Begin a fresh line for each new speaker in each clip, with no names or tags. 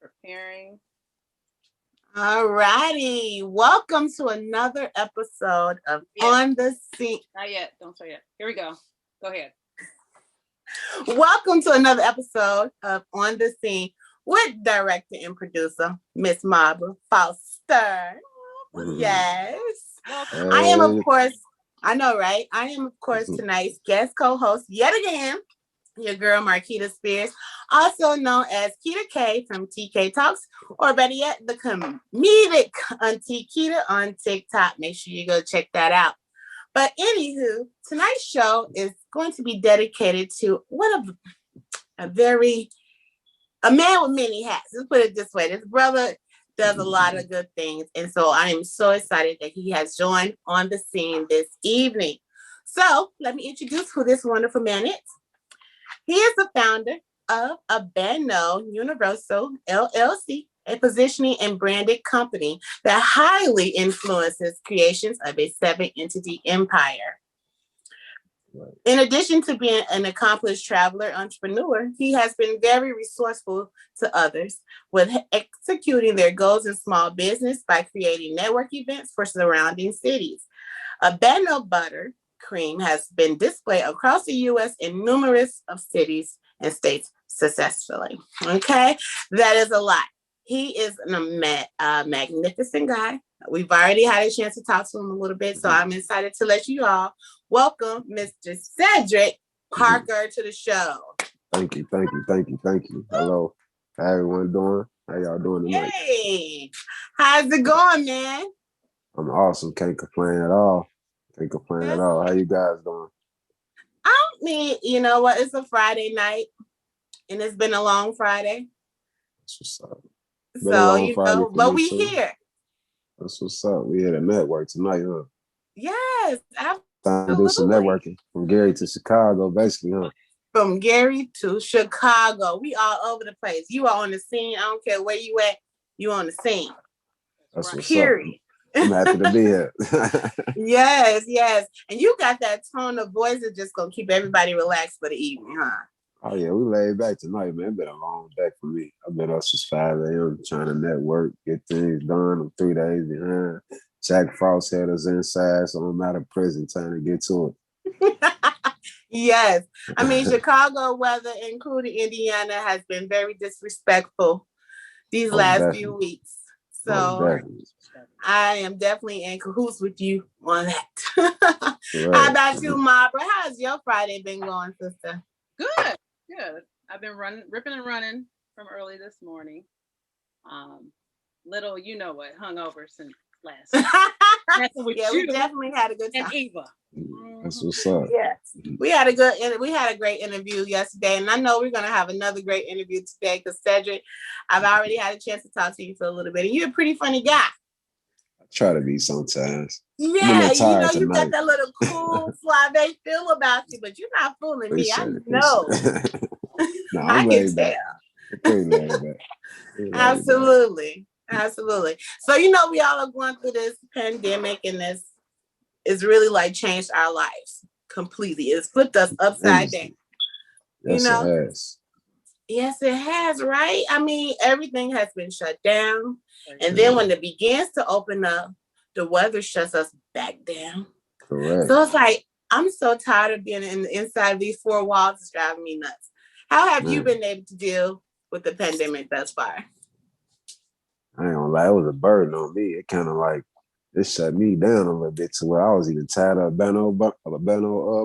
Preparing.
All righty. Welcome to another episode of On the Scene.
Not yet. Don't say it. Here we go. Go ahead.
Welcome to another episode of On the Scene with director and producer, Miss Marbra Foster. Yes. I am, of course, I know, right? I am, of course, tonight's guest co-host yet again, your girl, Marquita Spears, also known as Kita K from TK Talks, or better yet, the comedic Auntie Kita on TikTok. Make sure you go check that out. But anywho, tonight's show is going to be dedicated to a man with many hats. Let's put it this way. This brother does a lot of good things. And so I am so excited that he has joined On the Scene this evening. So let me introduce who this wonderful man is. He is the founder of Abeno Universal LLC, a positioning and branded company that highly influences creations of a 7-entity empire. In addition to being an accomplished traveler entrepreneur, he has been very resourceful to others with executing their goals in small business by creating network events for surrounding cities. Abeno butter cream has been displayed across the U.S. in numerous of cities and states successfully. Okay, that is a lot. He is a magnificent guy. We've already had a chance to talk to him a little bit, so I'm excited to let you all welcome Mr. Cedric Parker to the show.
Thank you. Hello, how everyone doing? How y'all doing tonight?
Hey, how's it going, man?
I'm awesome. Can't complain at all. How you guys doing?
I mean, you know what? It's a Friday night, and it's been a long Friday.
That's what's up.
So, you know, but we here.
That's what's up. We had a network tonight, huh?
Yes,
Time
absolutely.
to do some networking from Gary to Chicago, basically, huh?
From Gary to Chicago. We all over the place. You are on the scene. I don't care where you at. You on the scene.
That's what's
Period.
up. I'm happy to be here.
Yes. And you got that tone of voice that's just going to keep everybody relaxed for the evening, huh?
Oh, yeah, we laid back tonight, man. It's been a long day for me. I've been up since 5 a.m. trying to network, get things done. I'm 3 days behind. Jack Frost had us inside, so I'm out of prison trying to get to
it. Yes. I mean, Chicago weather, including Indiana, has been very disrespectful these last few weeks. So I am definitely in cahoots with you on that. Right. How about you, Marbra? How's your Friday been going, sister?
Good. I've been ripping and running from early this morning. Little, you know what, hungover since last night.
We definitely had a good time.
And Eva.
That's what's up.
Yes, we had a great interview yesterday, and I know we're gonna have another great interview today because Cedric, I've already had a chance to talk to you for a little bit, and you're a pretty funny guy.
I try to be sometimes.
Yeah, you know, you got that little cool, suave feel about you, but you're not fooling me. I know.
No,
I can tell. Absolutely. So, you know, we all are going through this pandemic, and this is really like changed our lives completely. It's flipped us upside down.
Yes, you know? It has.
Yes, it has, right? I mean, everything has been shut down. And then when it begins to open up, the weather shuts us back down.
Correct.
So it's like, I'm so tired of being inside of these four walls. It's driving me nuts. How have you been able to deal with the pandemic thus far?
I ain't gonna lie, it was a burden on me. It kind of like, it shut me down a little bit to where I was even tired of Abeno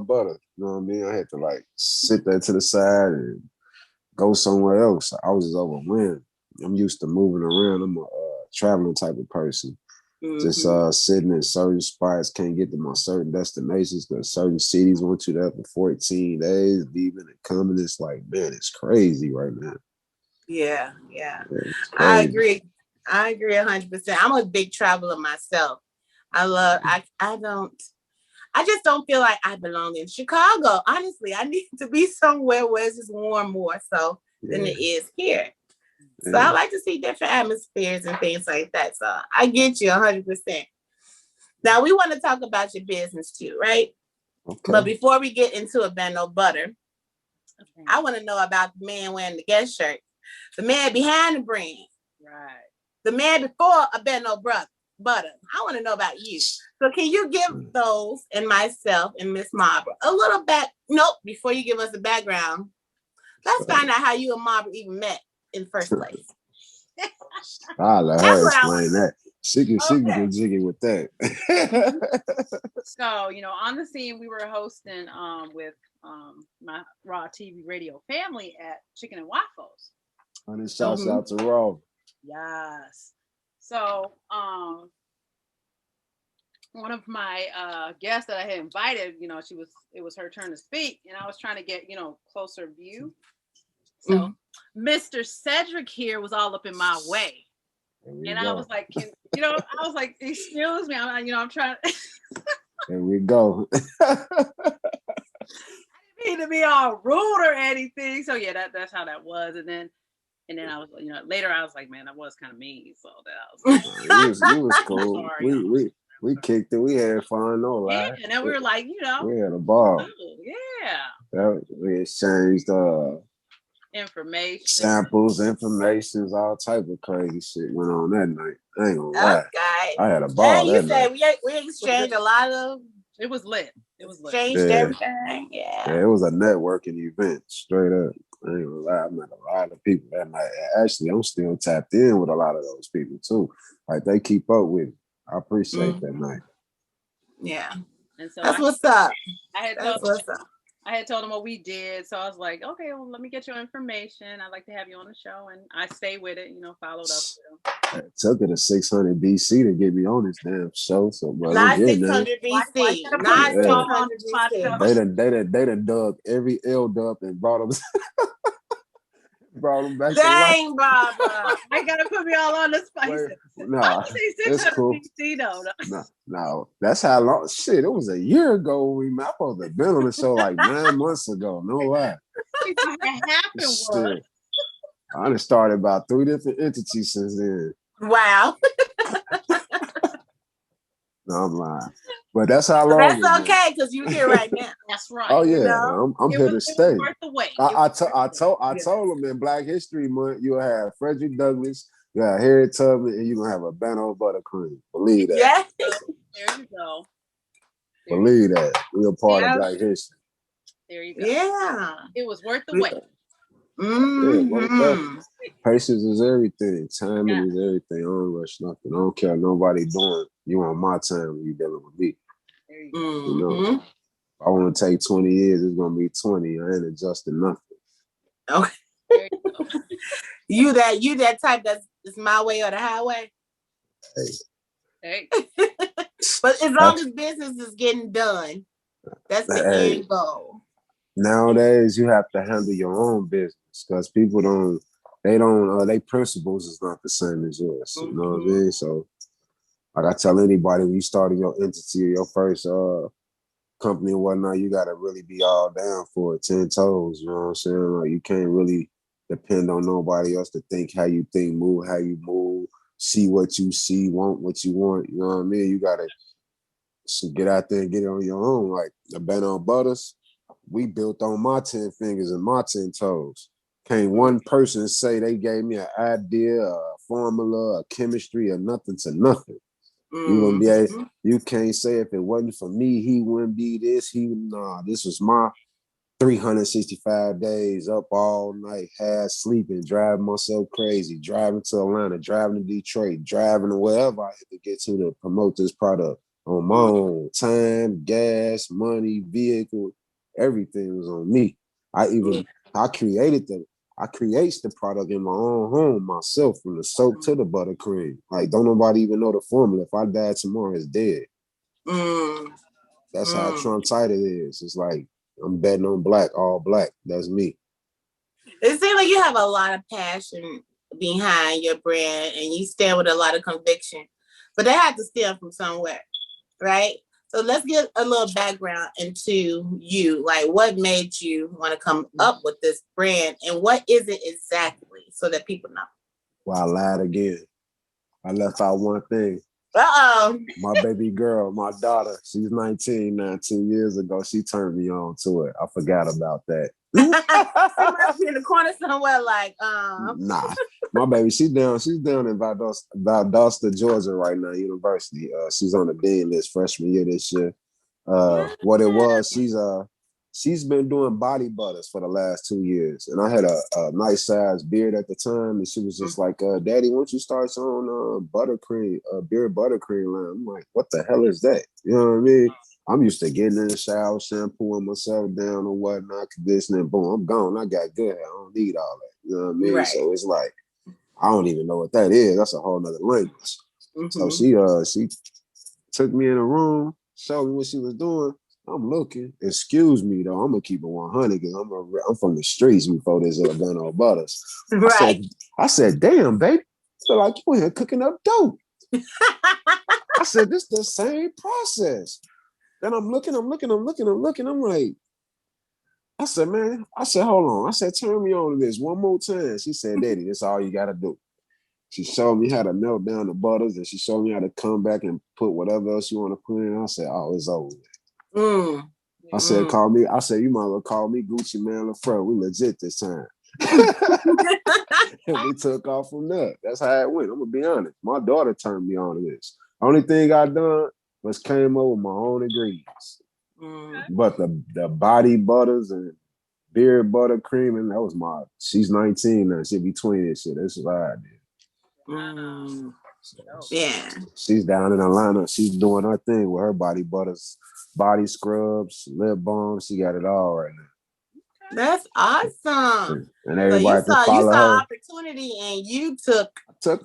butter. You know what I mean? I had to like sit there to the side and go somewhere else. I was just overwhelmed. I'm used to moving around. I'm a traveling type of person. Mm-hmm. Just sitting in certain spots, can't get to my certain destinations because certain cities want you there for 14 days, leaving and coming. It's like, man, it's crazy right now.
Yeah. I agree 100%. I'm a big traveler myself. I just don't feel like I belong in Chicago. Honestly, I need to be somewhere where it's just warm more so than it is here. So I like to see different atmospheres and things like that. So I get you 100%. Now we want to talk about your business too, right? Okay. But before we get into Abeno butter, I want to know about the man wearing the guest shirt. the man behind the brand,
right?
The man before a Benno butter. I want to know about you. So can you give those and myself and Miss Marbra a little before you give us the background, let's find out how you and Marbra even met in the first place.
I'll let her explain that. She can get jiggy with that.
So, on the scene, we were hosting with my Raw TV radio family at Chicken and Waffles.
And then shouts out to Raw.
Yes. So, one of my guests that I had invited, it was her turn to speak, and I was trying to get, closer view. So Mr. Cedric here was all up in my way. And I was like, excuse me, I'm trying to.
There we go.
I didn't mean to be all rude or anything. So yeah, that's how that was. And then I was, later I was like, man, I was kind of mean. So that was
you was cool. Sorry, we kicked it. We had fun, no lie.
Yeah, and then we were like,
we had a ball.
Yeah.
We exchanged
information,
samples, informations, all type of crazy shit went on that night. I ain't gonna lie. I had a ball that night.
We exchanged a lot of.
It was lit. It was lit.
Exchanged everything. Yeah,
it was a networking event, straight up. I ain't gonna lie. I met a lot of people that night. Actually, I'm still tapped in with a lot of those people too. Like they keep up with me. I appreciate that night.
Yeah.
And so
that's what's up.
I had told him what we did. So I was like, okay, well, let me get your information. I'd like to have you on the show. And I stayed with it, followed up.
It took it a 600 BC to get me on this damn show. So, but
not 600 BC. Not 600 BC.
They done dug every L up and brought them back.
Dang, Barbara.
I gotta put me all on the spices.
No, it's cool. No, that's how long. Shit, it was a year ago we met. I supposed to have been on the show like 9 months ago. No lie.
Happened.
I done started about 3 different entities since then.
Wow.
No, I'm lying. But that's how long.
That's okay, because you're here right now.
That's right.
Oh yeah, I'm here to stay.
Worth the wait.
I told them in Black History Month you'll have Frederick Douglass, you have Harriet Tubman, and you're gonna have a Benno buttercream. Believe that.
Yeah.
There you go.
Believe that. We're a part of Black history.
There you go.
Yeah.
It was worth the wait.
Yeah, patience is everything. Timing is everything. I don't rush nothing. I don't care what nobody doing. You on my time when you dealing with me.
There you go.
If I want to take 20 years, it's gonna be 20. I ain't adjusting nothing.
Okay. You that type that's my way or the highway.
Hey.
But as long as business is getting done, that's the end goal.
Nowadays, you have to handle your own business because people their principles is not the same as yours. You know what I mean? So, like I tell anybody, when you start your entity or your first company and whatnot, you got to really be all down for it, 10 toes. You know what I'm saying? Like, you can't really depend on nobody else to think how you think, move how you move, see what you see, want what you want. You know what I mean? You got to get out there and get it on your own. Like the Benno Butters, we built on my 10 fingers and my 10 toes. Can't one person say they gave me an idea, a formula, a chemistry, or nothing to nothing. You can't say if it wasn't for me, he wouldn't be this. This was my 365 days up all night, half sleeping, driving myself crazy, driving to Atlanta, driving to Detroit, driving to wherever I had to get to promote this product on my own time, gas, money, vehicle. Everything was on me. I creates the product in my own home myself, from the soap to the buttercream. Like, don't nobody even know the formula. If I die tomorrow, it's dead. That's how Trump tight it is. It's like, I'm betting on black, all black. That's me.
It seems like you have a lot of passion behind your brand and you stand with a lot of conviction, but that had to stem from somewhere, right? So let's get a little background into you. Like, what made you want to come up with this brand, and what is it exactly, so that people know?
Well, I lied again. I left out one thing.
Uh-oh.
My baby girl, my daughter, she's 19 now. 2 years ago, she turned me on to it. I forgot about that.
She must be in the corner somewhere like,
Nah, my baby, she's down in Valdosta, Georgia right now, university. She's on the dean list freshman year this year. What it was, she's been doing body butters for the last 2 years, and I had a nice size beard at the time, and she was just like, "Daddy, why don't you start your own buttercream, beard buttercream line?" I'm like, "What the hell is that?" You know what I mean? I'm used to getting in the shower, shampooing myself down or whatnot, conditioning, boom, I'm gone. I got good hair. I don't need all that. You know what I mean?
Right.
So it's like, I don't even know what that is. That's a whole nother language. So she took me in a room, showed me what she was doing. I'm looking. Excuse me, though. I'm gonna keep it 100 because I'm from the streets before this Beno Butters.
Right.
I said, damn, baby. So like you in here cooking up dope. I said, this the same process. Then I'm looking. I'm like, I said, hold on. I said, turn me on to this one more time. She said, Daddy, that's all you gotta do. She showed me how to melt down the butters, and she showed me how to come back and put whatever else you want to put in. I said, oh, it's over. I said, call me. I said, you might as well call me Gucci Man LaFleur. We legit this time. And we took off from there. That's how it went. I'm gonna be honest. My daughter turned me on to this. Only thing I done was came up with my own ingredients. But the body butters and beard butter cream, and that was she's 19 now. She between this shit. That's what I did.
Yeah.
She's down in Atlanta. She's doing her thing with her body butters, body scrubs, lip balm. She got it all right now.
That's awesome.
And everybody
so
can follow her.
Opportunity and you took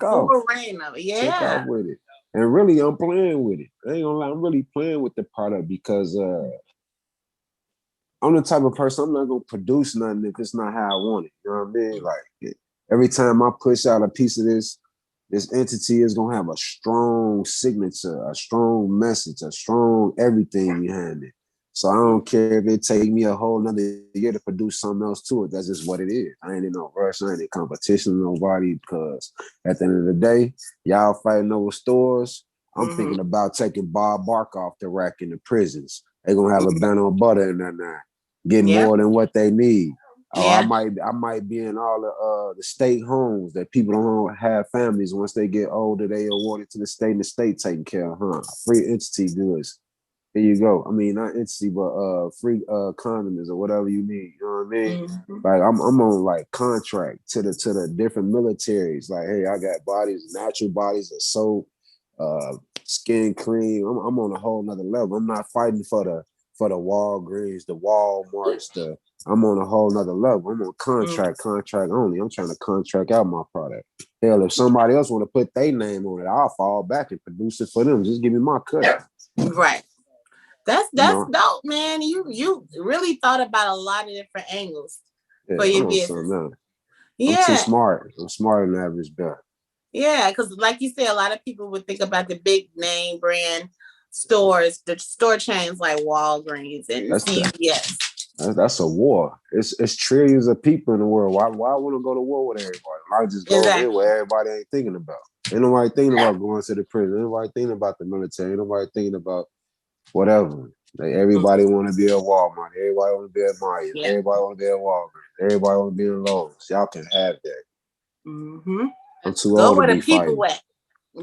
off.
Full reign of it. Yeah.
Took off with it. And really, I'm playing with it. I ain't gonna lie, I'm really playing with the product because I'm the type of person, I'm not gonna produce nothing if it's not how I want it. You know what I mean? Like every time I push out a piece of this entity is gonna have a strong signature, a strong message, a strong everything behind it. So I don't care if it take me a whole nother year to produce something else to it. That's just what it is. I ain't in no rush, I ain't in competition with nobody because at the end of the day, y'all fighting over stores. I'm thinking about taking Bob Barker off the rack in the prisons. They're gonna have a Beno butter in there now, getting more than what they need. I might be in all the state homes that people don't have families. Once they get older, they awarded to the state and the state taking care of, free entity goods. Here you go. I mean, not entity, but free condoms or whatever you need. You know what I mean? Like I'm on like contract to the different militaries. Like, hey, I got bodies, natural bodies of soap, skin cream. I'm on a whole nother level. I'm not fighting for the Walgreens, the Walmarts, I'm on a whole nother level. I'm on contract only. I'm trying to contract out my product. Hell, if somebody else want to put their name on it, I'll fall back and produce it for them. Just give me my cut.
Right. That's dope, man. You really thought about a lot of different angles for your business.
Yeah. I'm too smart. I'm smarter than average guy.
Yeah, because like you said, a lot of people would think about the big name brand stores, the store chains like Walgreens and CVS.
That's a war. It's trillions of people in the world. Why want to go to war with everybody? I just go over here where everybody ain't thinking about. Ain't nobody thinking about going to the prison. Ain't nobody thinking about the military. Ain't nobody thinking about whatever. Like everybody want to be at Walmart. Everybody want to be at Maya. Yeah. Everybody want to be at Walgreens. Everybody want to be in Lowe's. Y'all can have that. I'm too old to be fighting.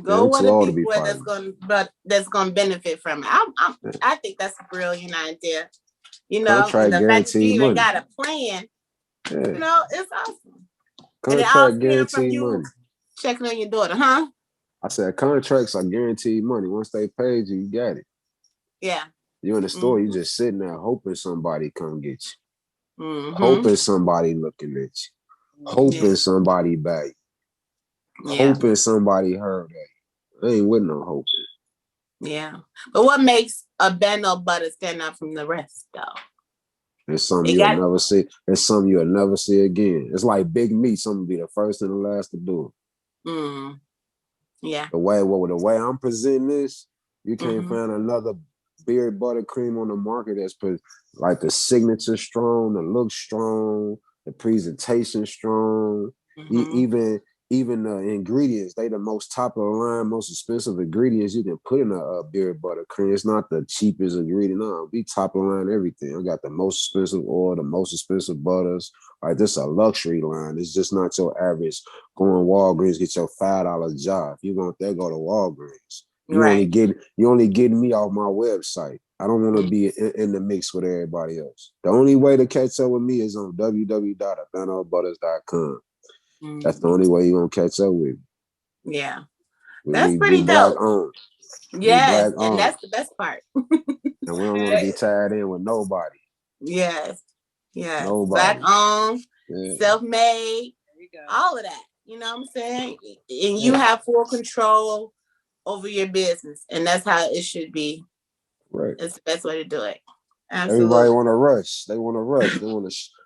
Go where the people at that's gonna benefit from it. I think that's a brilliant idea. You know, and the fact that you even got a plan, you know, it's awesome.
Contract guaranteed money.
Checking on your daughter, huh?
I said contracts are guaranteed money. Once they paid you, you got it.
Yeah.
You in the store, you just sitting there hoping somebody come get you. Hoping somebody looking at you. Hoping somebody back. Hoping somebody heard that. I ain't with no hoping.
Yeah. But what makes a Beno butter stand out from the rest, though?
It's something you'll never see. It's something you'll never see again. It's like big meat. Something be the first and the last to do it.
Yeah.
The way I'm presenting this, you can't find another beard butter cream on the market that's like the signature strong, the look strong, the presentation strong. even the ingredients, they the most top of the line, most expensive ingredients you can put in a beer butter cream. It's not the cheapest ingredient. No, be top of the line everything. I got the most expensive oil, the most expensive butters. Like this is a luxury line. It's just not your average going Walgreens, get your $5 jar. If you want that, go to Walgreens. You only getting me off my website. I don't want to be in the mix with everybody else. The only way to catch up with me is on www.abanobutters.com. That's the only way you're gonna catch up with me.
Yeah. That's pretty
black
dope.
owned.
Yes, and that's the best part.
And we don't want to be tied in with nobody.
Yes.
Nobody.
Black owned, self-made, all of that. You know what I'm saying? And you have full control over your business, and that's how it should be.
Right.
It's the best way to do it. Absolutely.
Everybody want to rush. They want to rush.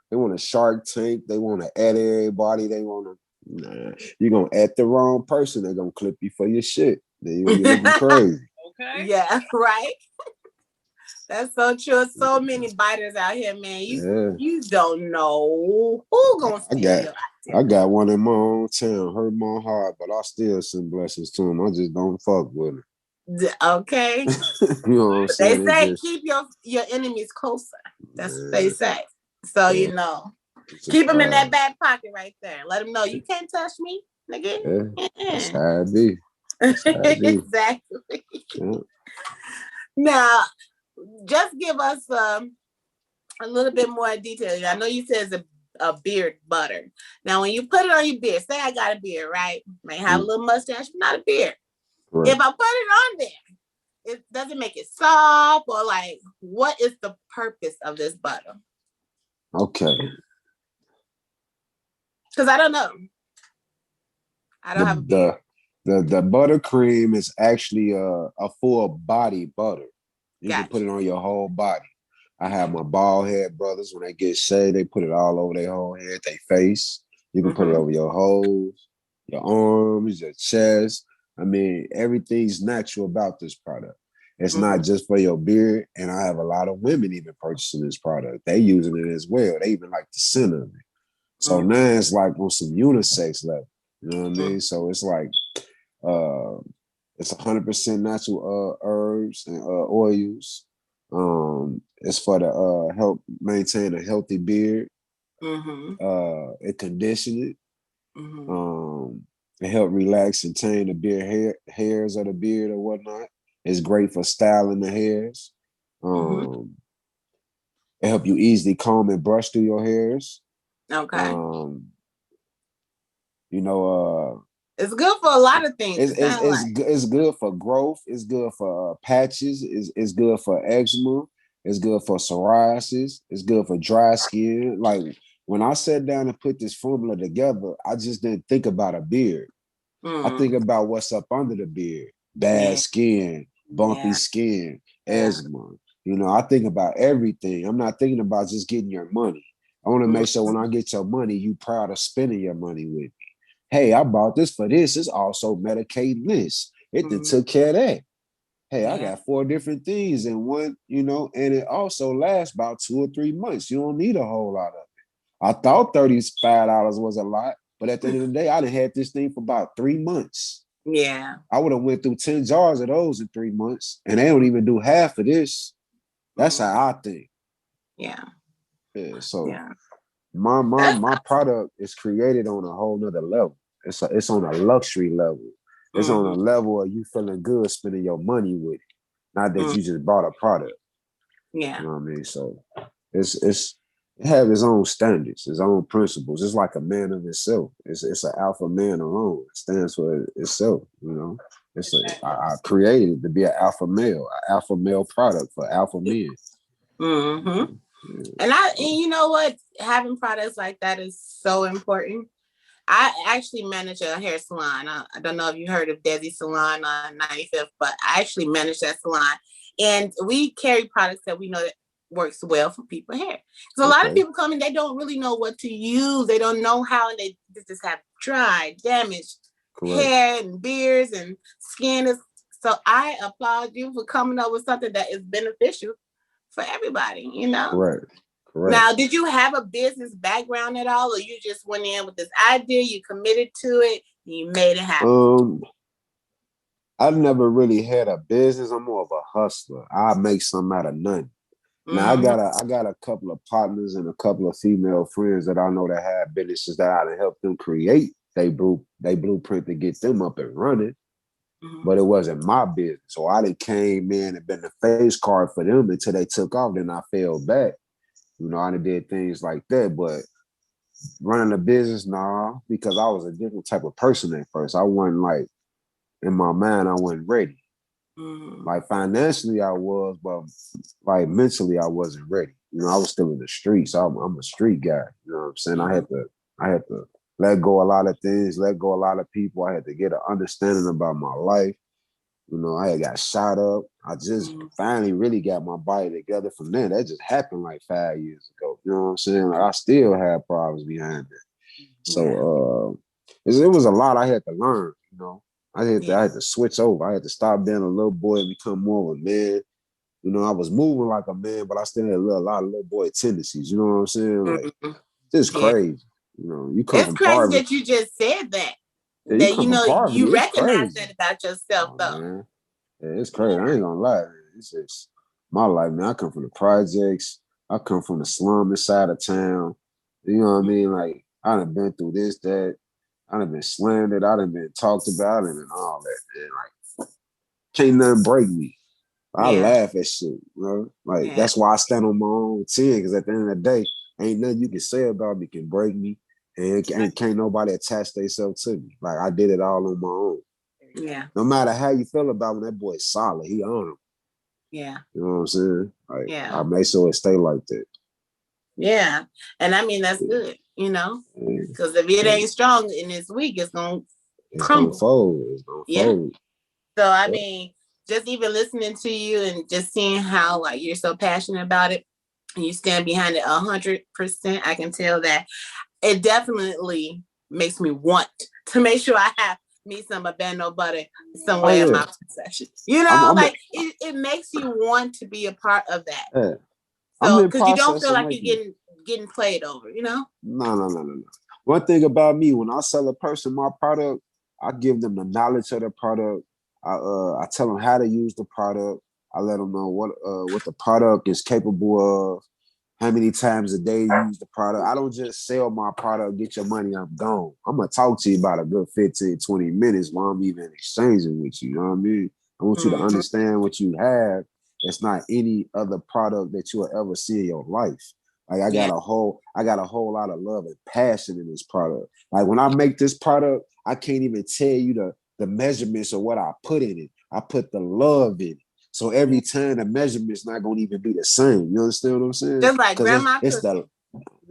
They want a Shark Tank. They want to add everybody. They want to. Nah, you're gonna add the wrong person. They're gonna clip you for your shit. Then you're gonna be looking crazy.
Okay.
Yeah. Right. That's so true. So many biters out here, man. You don't know who gonna steal your idea.
I got one in my own town. Hurt my heart, but I still send blessings to him. I just don't fuck with him.
Okay.
You know what I'm saying?
They say keep your enemies closer. That's what they say. So you know, keep them in that back pocket right there. Let them know you can't touch me, nigga.
That's how it be.
Exactly.
Yeah.
Now, just give us a little bit more detail. I know you said it's a beard butter. Now, when you put it on your beard, say I got a beard, right? May have a little mustache, but not a beard. Right. If I put it on there, it doesn't make it soft, or like, what is the purpose of this butter?
Okay.
Because I don't know. I don't have a beard.
The buttercream is actually a full body butter. You can put it on your whole body. I have my bald head brothers, when they get shaved, they put it all over their whole head, their face. You can put it over your hose, your arms, your chest. I mean, everything's natural about this product. It's not just for your beard. And I have a lot of women even purchasing this product. They using it as well. They even like the scent of it. So now it's like on some unisex level. You know what I mean? So it's like it's 100% natural herbs and oils. It's for the help maintain a healthy beard. It condition it. It help relax and tame the beard hairs of the beard or whatnot. It's great for styling the hairs. It help you easily comb and brush through your hairs.
Okay.
You know,
it's good for a lot of things.
It's good for growth. It's good for patches. It's good for eczema. It's good for psoriasis. It's good for dry skin. Like when I sat down and put this formula together, I just didn't think about a beard. I think about what's up under the beard. Bad skin, bumpy skin, eczema. You know, I think about everything. I'm not thinking about just getting your money. I want to make sure when I get your money, you proud of spending your money with me. Hey, I bought this for this. It's also medicating this. It took care of that. Hey, I got 4 different things in one, you know, and it also lasts about 2 or 3 months. You don't need a whole lot of it. I thought $35 was a lot, but at the end of the day, I done had this thing for about 3 months.
Yeah.
I would have went through 10 jars of those in 3 months, and they don't even do half of this. That's how I think.
Yeah.
Yeah. So my product is created on a whole nother level. It's on a luxury level. It's on a level of you feeling good spending your money with it, not that you just bought a product.
Yeah.
You know what I mean? So it have its own standards, its own principles. It's like a man of itself. It's an alpha man alone. It stands for itself, you know. I created it to be an alpha male product for alpha men.
And you know what? Having products like that is so important. I actually manage a hair salon. I don't know if you heard of Desi Salon on 95th, but I actually manage that salon. And we carry products that we know that works well for people's hair. So a lot of people come in, they don't really know what to use. They don't know how, and they just have dry, damaged hair and beards and skin. So I applaud you for coming up with something that is beneficial for everybody, you know?
Correct.
Now, did you have a business background at all, or you just went in with this idea, you committed to it, and you made it happen?
I never really had a business. I'm more of a hustler. I make something out of nothing. Now I got a couple of partners and a couple of female friends that I know that have businesses that I done help them create they blueprint to get them up and running. But it wasn't my business. So I done came in and been the face card for them until they took off. Then I fell back. You know, I done did things like that. But running a business, nah, because I was a different type of person at first. I wasn't like, in my mind, I wasn't ready. Like financially I was, but like mentally I wasn't ready. You know, I was still in the streets. I'm a street guy. You know what I'm saying? I had to let go a lot of things, let go a lot of people. I had to get an understanding about my life. You know, I had got shot up. I just finally really got my body together from there. That just happened like 5 years ago. You know what I'm saying? Like I still have problems behind it. So it was a lot I had to learn, you know. I had to switch over. I had to stop being a little boy and become more of a man. You know, I was moving like a man, but I still had a lot of little boy tendencies. You know what I'm saying? Like, it's crazy. You know, you come from
crazy
poverty.
That you just said that.
Yeah,
that you know
poverty.
you recognize that about yourself, though.
Man. Yeah, it's crazy. I ain't gonna lie. It's just my life, man. I come from the projects. I come from the slum side of town. You know what I mean? Like, I done been through this, that. I done been slandered. I done been talked about and all that, man. Like, can't nothing break me. I laugh at shit, you know? Like, that's why I stand on my own 10, because at the end of the day, ain't nothing you can say about me can break me, and can't nobody attach themselves to me. Like, I did it all on my own.
Yeah.
No matter how you feel about him, that boy's solid. He on him.
Yeah.
You know what I'm saying? Like, I make sure it stay like that.
Yeah. And I mean, that's good, you know? Because if it ain't strong and it's weak, it's going to crumble.
It's going to fold.
So, I mean, just even listening to you and just seeing how, like, you're so passionate about it and you stand behind it 100%, I can tell that it definitely makes me want to make sure I have me some abano butter somewhere in my possession. You know, it makes you want to be a part of that. So, because you don't feel like you're getting played over, you know?
No. One thing about me, when I sell a person my product, I give them the knowledge of the product. I tell them how to use the product. I let them know what the product is capable of, how many times a day you use the product. I don't just sell my product, get your money, I'm gone. I'm going to talk to you about a good 15, 20 minutes while I'm even exchanging with you. You know what I mean? I want you to understand what you have. It's not any other product that you'll ever see in your life. Like I got a whole lot of love and passion in this product. Like when I make this product, I can't even tell you the measurements of what I put in it. I put the love in it. So every time the measurement's not gonna even be the same. You understand what I'm saying?
Just like grandma cooking.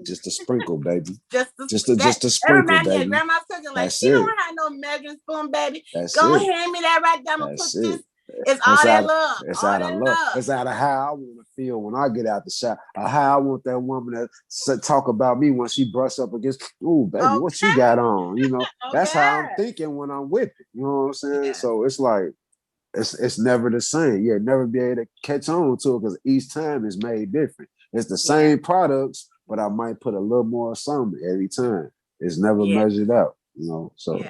Just a sprinkle, baby. Just a sprinkle,
reminds
baby.
me of grandma's cooking. Like she don't have no measuring spoon, baby.
That's
Go
it.
hand me that right there. I'm gonna cook this. It's all that love.
It's out of love. It's out of how I want to feel when I get out the shop. Or how I want that woman to talk about me when she brush up against, ooh, baby, what you got on? You know, that's how I'm thinking when I'm with it. You know what I'm saying? Yeah. So it's like, it's never the same. You'll never be able to catch on to it because each time is made different. It's the same products, but I might put a little more something every time. It's never measured out, you know. So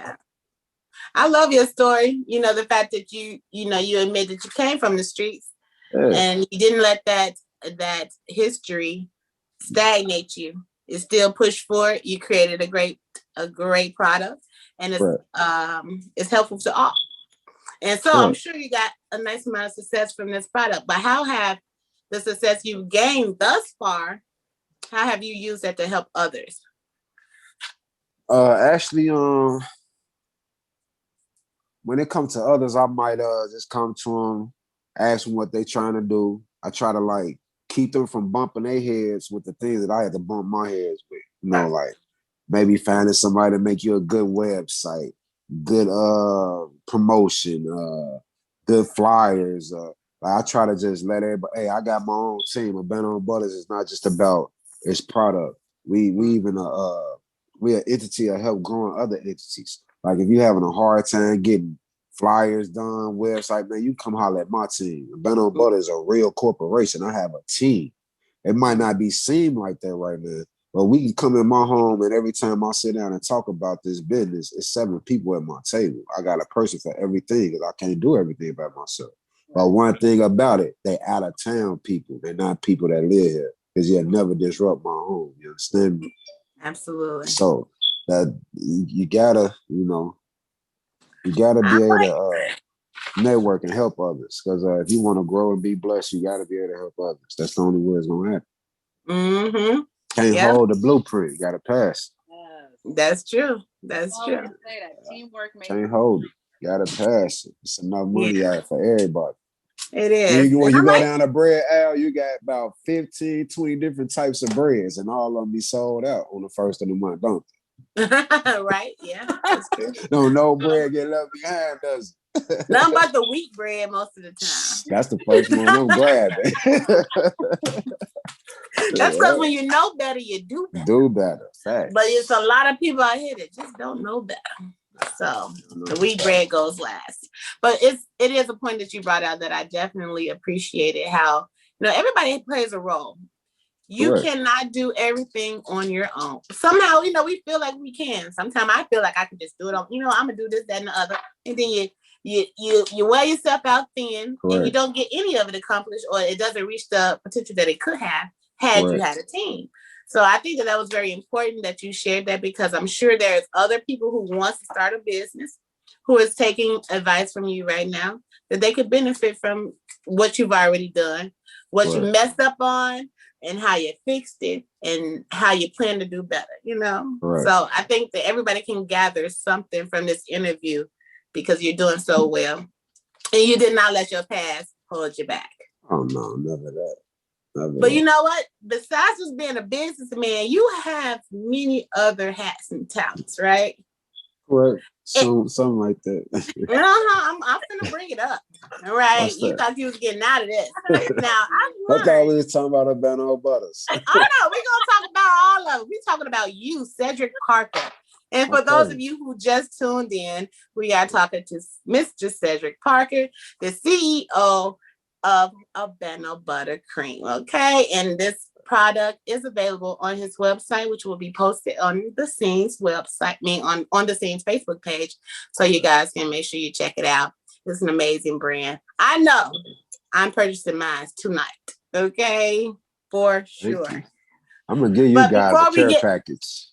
I love your story. You know, the fact that you admit that you came from the streets and you didn't let that history stagnate you. You still pushed forward. You created a great product, and it's helpful to all. And so I'm sure you got a nice amount of success from this product. But how have the success you've gained thus far, how have you used that to help others?
Actually, when it comes to others, I might just come to them, ask them what they're trying to do. I try to like keep them from bumping their heads with the things that I had to bump my heads with. You know, like maybe finding somebody to make you a good website, good promotion, good flyers. Like I try to just let everybody, hey, I got my own team. Abano Butters is not just about its product. We even we're an entity that help growing other entities. Like if you're having a hard time getting flyers done, website, man, you come holler at my team. Abano Butters is a real corporation. I have a team. It might not be seem like that right now, but we can come in my home and every time I sit down and talk about this business, it's 7 people at my table. I got a person for everything because I can't do everything by myself. But one thing about it, they out of town people. They're not people that live here because you'll never disrupt my home. You understand me?
Absolutely.
So that you gotta, you gotta be able to network and help others. Because if you want to grow and be blessed, you gotta be able to help others. That's the only way it's gonna happen.
Mm-hmm.
Can't hold the blueprint. You gotta pass.
That's true. That's true.
Say that. Teamwork makes
Can't hold it. Gotta pass it. It's enough money out for everybody.
It is.
When you go down to bread aisle, you got about 15, 20 different types of breads, and all of them be sold out on the first of the month, don't
they? Right? Yeah, that's true.
No bread get left behind, does it?
Nothing but the wheat bread most of the time.
That's the first one I'm grabbing.
That's because when you know better, you do better.
Do better. Facts.
But it's a lot of people out here that just don't know better. So the wheat bread goes last. But it is a point that you brought out that I definitely appreciated, how everybody plays a role. You
Correct.
cannot do everything on your own. Somehow, we feel like we can. Sometimes I feel like I can just do it on, I'm gonna do this, that, and the other. And then you wear yourself out thin. Correct. And you don't get any of it accomplished, or it doesn't reach the potential that it could have had Correct. You had a team. So I think that was very important that you shared that, because I'm sure there's other people who wants to start a business who is taking advice from you right now, that they could benefit from what you've already done, what Correct. You messed up on, and how you fixed it, and how you plan to do better, Right. So I think that everybody can gather something from this interview, because you're doing so well. And you did not let your past hold you back.
Oh, no, never that.
But you know what? Besides just being a businessman, you have many other hats and talents, right?
Right. Something like that.
I'm gonna bring it up. All right. You thought you was getting out of this. Now
I thought we was talking about a Beno Butters.
Oh no, we're gonna talk about all of it. We're talking about you, Cedric Parker. And for those of you who just tuned in, we are talking to Mr. Cedric Parker, the CEO of Beno Buttercream. Okay. And this product is available on his website, which will be posted on the Scenes website, on the Scenes Facebook page. So you guys can make sure you check it out. It's an amazing brand. I know I'm purchasing mine tonight. Okay. For sure.
I'm going to give you guys a care package.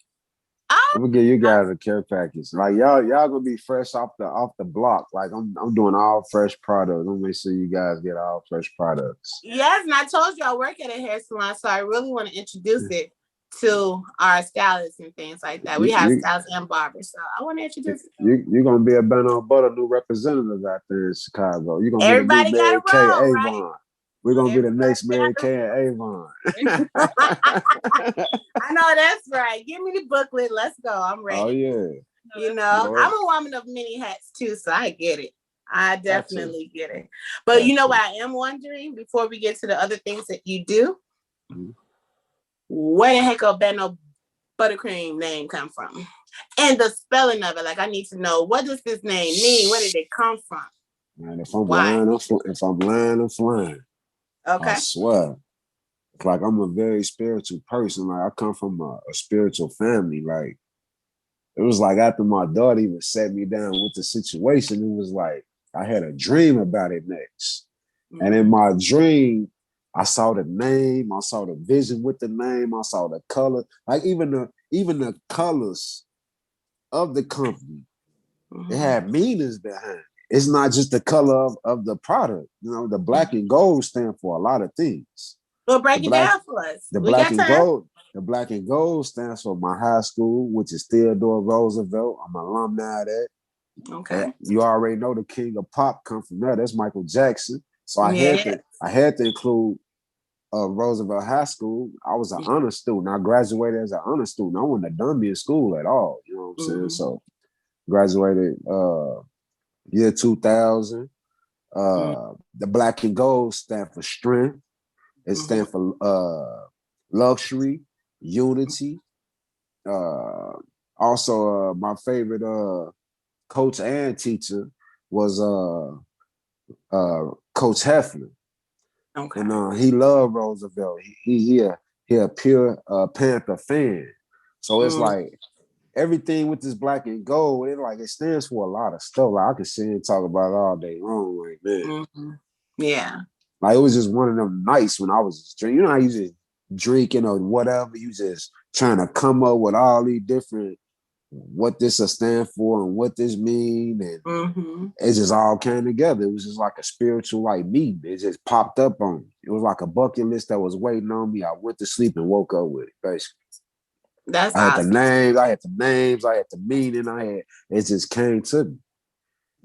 I'm gonna give you guys a care package. Like y'all gonna be fresh off the block. Like I'm doing all fresh products. I'm gonna make sure you guys get all fresh products.
Yes, and I told you I work at a hair salon, so I really want to introduce it to our stylists and things like that. We have stylists and barbers, so I want to introduce it.
You're gonna be a Beno Butter new representative out there in Chicago. You're gonna
Everybody
be the new Mary Kay Avon.
Right?
We're gonna be the next Mary Kay and Avon.
I know that's right. Give me the booklet. Let's go. I'm ready.
Oh yeah.
I'm a woman of many hats too, so I get it. I definitely get it. But you know what I am wondering, before we get to the other things that you do, where the heck Beno Buttercream name come from? And the spelling of it. Like, I need to know, what does this name mean? Where did it come from?
Man, if I'm lying, I'm flying.
Okay.
I swear. It's like I'm a very spiritual person. Like I come from a spiritual family. Like it was like after my daughter even sat me down with the situation, it was like I had a dream about it next. Mm-hmm. And in my dream, I saw the name, I saw the vision with the name, I saw the color, like even the colors of the company. Mm-hmm. It had meanings behind it. It's not just the color of the product. The black and gold stand for a lot of things.
Well, break it down for us.
The black and gold stands for my high school, which is Theodore Roosevelt. I'm an alumni of that.
Okay.
And you already know the king of pop come from there. That's Michael Jackson. So I had to include Roosevelt High School. I was an honor student. I graduated as an honor student. I wasn't a dummy in school at all. You know what I'm saying? So graduated year 2000. The black and gold stand for strength. It stands for luxury, unity. Also, my favorite coach and teacher was Coach Hefner.
Okay.
And he loved Roosevelt. He a pure Panther fan. So it's like everything with this black and gold, it stands for a lot of stuff. Like I could sit and talk about it all day long. Like, man.
Yeah.
Like it was just one of them nights when I was just drinking. You know how you just drinking or whatever, you just trying to come up with all these different what this will stand for and what this mean, and it just all came together. It was just like a spiritual meeting. It just popped up on me. It was like a bucket list that was waiting on me. I went to sleep and woke up with it, basically.
That's
I had
awesome.
the names, I had the meaning, it just came to me.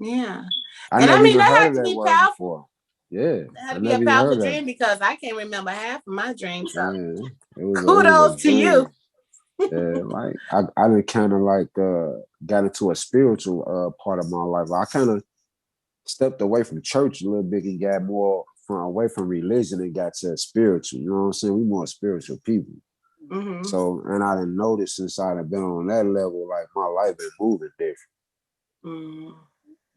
Yeah.
I never even heard of that word before. Yeah.
That had to be a powerful dream because I can't remember half of my dreams. So kudos to you.
Yeah, like I done kind of got into a spiritual part of my life. I kind of stepped away from church a little bit and got more away from religion and got to spiritual. You know what I'm saying? We more spiritual people. So, and I didn't notice since I done been on that level, like my life been moving different.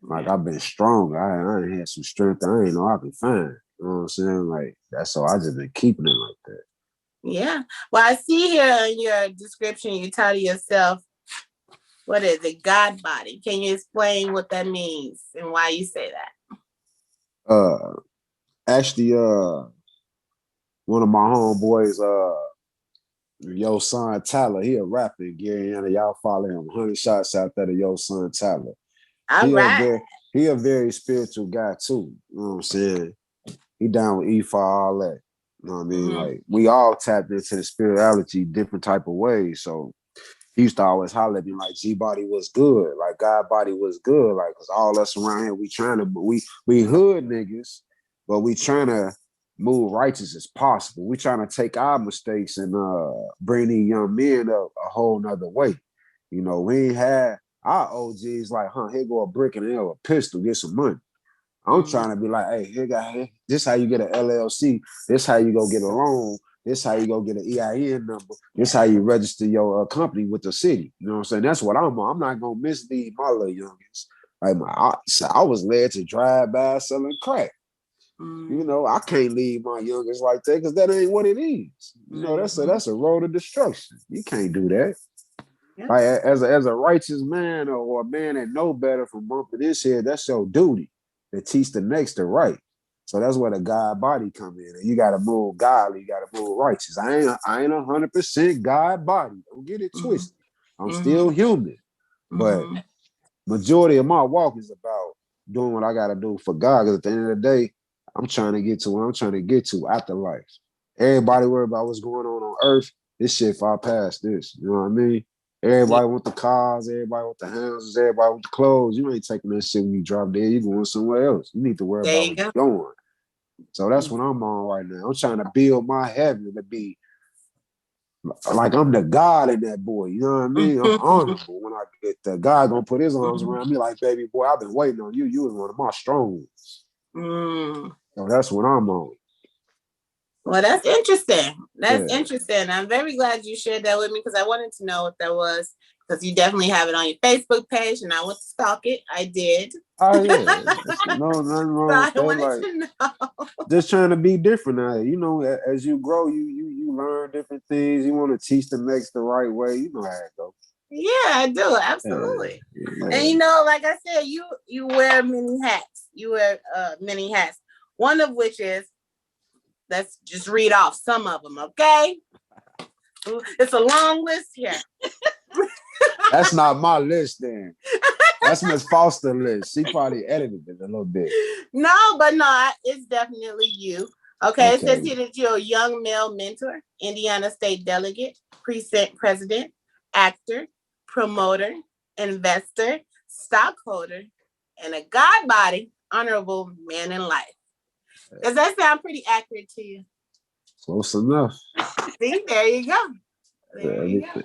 Like I've been strong. I ain't had some strength I ain't know I could find. You know what I'm saying? Like that's so I just been keeping it like that.
Yeah. Well, I see here in your description, you title yourself, what is it? God body. Can you explain what that means and why you say that?
Actually, one of my homeboys, Yo Son Tyler, he a rapper in Gary. Y'all follow him. 100 shots out there to Yo Son Tyler. He a very spiritual guy too. You know what I'm saying? He down with E for all that. You know what I mean? Like we all tapped into the spirituality different type of ways. So he used to always holler at me like G body was good, like God body was good, like cause all us around here we hood niggas, but we trying to move righteous as possible. We trying to take our mistakes and bring these young men up a whole nother way. You know, we ain't had our OGs like, here go a brick and a pistol, get some money. I'm trying to be like, hey, this how you get an LLC. This how you go get a loan. This how you go get an EIN number. This how you register your company with the city. You know what I'm saying? That's what I'm on. I'm not going to mislead my little youngins. Like I was led to drive by selling crack. You know, I can't lead my youngins like that because that ain't what it is. You know, that's a road of destruction. You can't do that. Yeah. Like as a righteous man or a man that know better from bumping this head, that's your duty to teach the next to right. So that's where the God body come in. And you got to move godly, you got to move righteous. I ain't 100% God body. Don't get it twisted. I'm still human, but majority of my walk is about doing what I got to do for God. Because at the end of the day, I'm trying to get to where I'm trying to get to after life. Everybody worry about what's going on earth. This shit far past this. You know what I mean? Everybody want the cars, everybody want the houses, everybody want the clothes. You ain't taking that shit when you drop dead. You going somewhere else. You need to worry about where you're going. So that's what I'm on right now. I'm trying to build my heaven to be like I'm the God in that boy. You know what I mean? I'm honorable when I get that. God gonna put his arms around me like, baby boy, I've been waiting on you. You was one of my strong ones. So that's what I'm on.
Well, that's interesting. That's interesting. I'm very glad you shared that with me because I wanted to know what that was. Because you definitely have it on your Facebook page, and I went to stalk it. I did.
Oh yeah, no, nothing wrong with that. I wanted to know. Just trying to be different now. You know, as you grow, you learn different things. You want to teach the next the right way. You know how it goes.
Yeah, I do. Absolutely. Yeah. And you know, like I said, you wear many hats. You wear many hats. One of which is, let's just read off some of them, okay? It's a long list here.
That's not my list then. That's Miss Foster's list. She probably edited it a little bit.
No, but not. It's definitely you. Okay, it says here that you're a young male mentor, Indiana State Delegate, precinct president, actor, promoter, investor, stockholder, and a God body, honorable man in life. Does that sound pretty accurate to you? Close enough. See, there you go.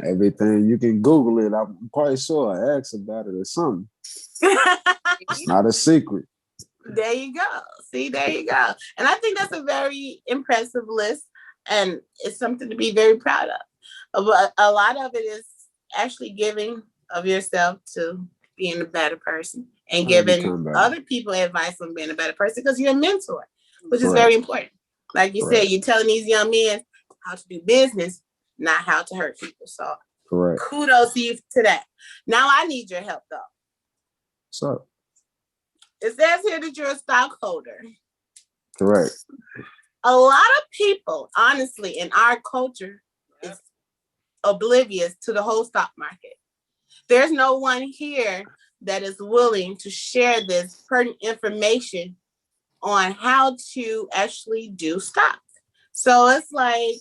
Everything you can Google it. I'm quite sure I asked about it or something. It's not a secret.
There you go. See, there you go. And I think that's a very impressive list, and it's something to be very proud of. But a lot of it is actually giving of yourself to being a better person and giving other people advice on being a better person because you're a mentor, which is very important. Like you said, you're telling these young men how to do business, not how to hurt people. So kudos to you to that. Now I need your help though.
What's up?
It says here that you're a stockholder.
Correct.
A lot of people, honestly, in our culture is oblivious to the whole stock market. There's no one here that is willing to share this pertinent information on how to actually do stocks. So it's like,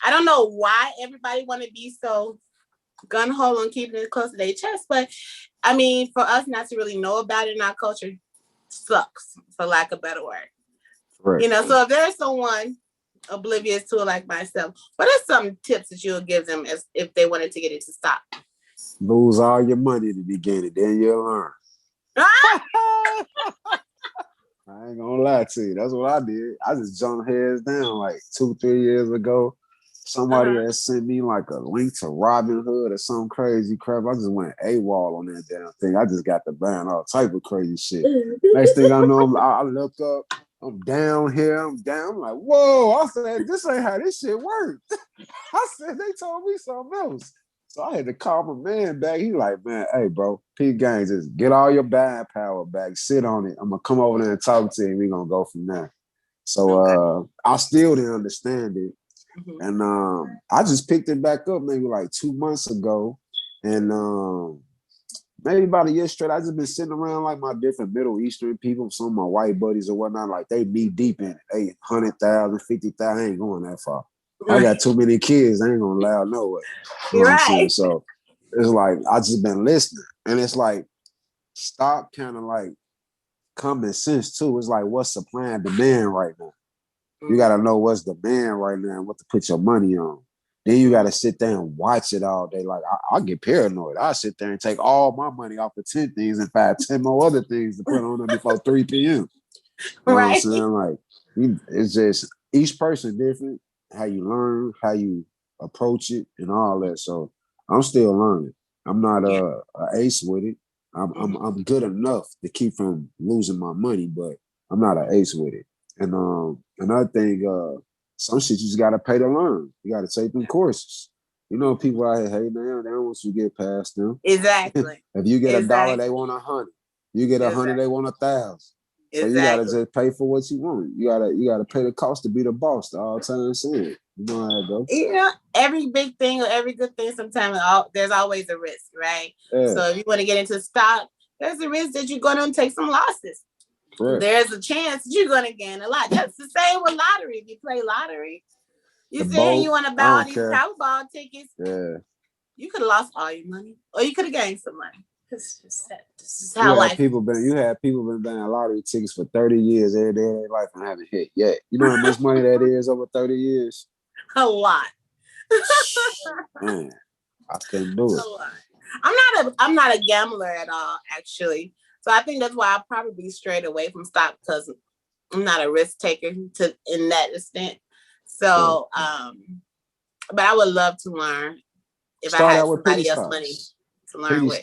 I don't know why everybody want to be so gun-ho on keeping it close to their chest, but I mean, for us not to really know about it in our culture sucks, for lack of a better word. Right. You know, so if there's someone oblivious to it like myself, what are some tips that you'll give them as if they wanted to get into stock?
Lose all your money at the beginning, then you'll learn. I ain't gonna lie to you. That's what I did. I just jumped heads down like 2-3 years ago. Somebody had sent me like a link to Robinhood or some crazy crap. I just went AWOL on that damn thing. I just got to buying all type of crazy shit. Next thing I know, I look up, I'm down here, I'm down. I'm like, whoa, I said, this ain't how this shit works. I said, they told me something else. So I had to call my man back. He like, man, hey, bro, P Gang, just get all your buying power back. Sit on it. I'm going to come over there and talk to you, and we're going to go from there. So I still didn't understand it. Mm-hmm. And I just picked it back up maybe like 2 months ago. And maybe about a year straight, I just been sitting around like my different Middle Eastern people, some of my white buddies or whatnot, like they be deep in it. 800,000, 50,000, I ain't going that far. I got too many kids. I ain't gonna allow no way. You know what I'm saying? So it's like I just been listening, and it's like stock kind of like common sense too. It's like what's supply and demand right now. You gotta know what's demand right now and what to put your money on. Then you gotta sit there and watch it all day. Like I get paranoid. I sit there and take all my money off of 10 things and find 10 more other things to put on them before 3 p.m. You know what I'm saying? Like it's just each person different. How you learn, how you approach it, and all that. So I'm still learning. I'm not a ace with it. I'm good enough to keep from losing my money, but I'm not an ace with it. And another thing, some shit you just gotta pay to learn. You gotta take them courses. You know, people out here, hey man, they don't want you to get past them.
Exactly.
If you get $1, they want 100. You get 100, they want 1,000. So you gotta just pay for what you want. You gotta pay the cost to be the boss. The all time saying, you know how it goes.
Yeah, every big thing or every good thing, sometimes there's always a risk, right? Yeah. So if you want to get into stock, there's a risk that you're going to take some losses. Correct. There's a chance that you're going to gain a lot. That's the same with lottery. If you play lottery, you say you want to buy all these Powerball tickets. Yeah, you could have lost all your money, or you could have gained some money. This is how
you had people been buying lottery tickets for 30 years every day of their life and haven't hit yet. You know how much money that is over 30 years?
A lot.
Man, I couldn't do it.
A lot. I'm not a gambler at all, actually. So I think that's why I'll probably strayed away from stock, because I'm not a risk taker in that extent. So but I would love to learn if I had somebody else money to learn with.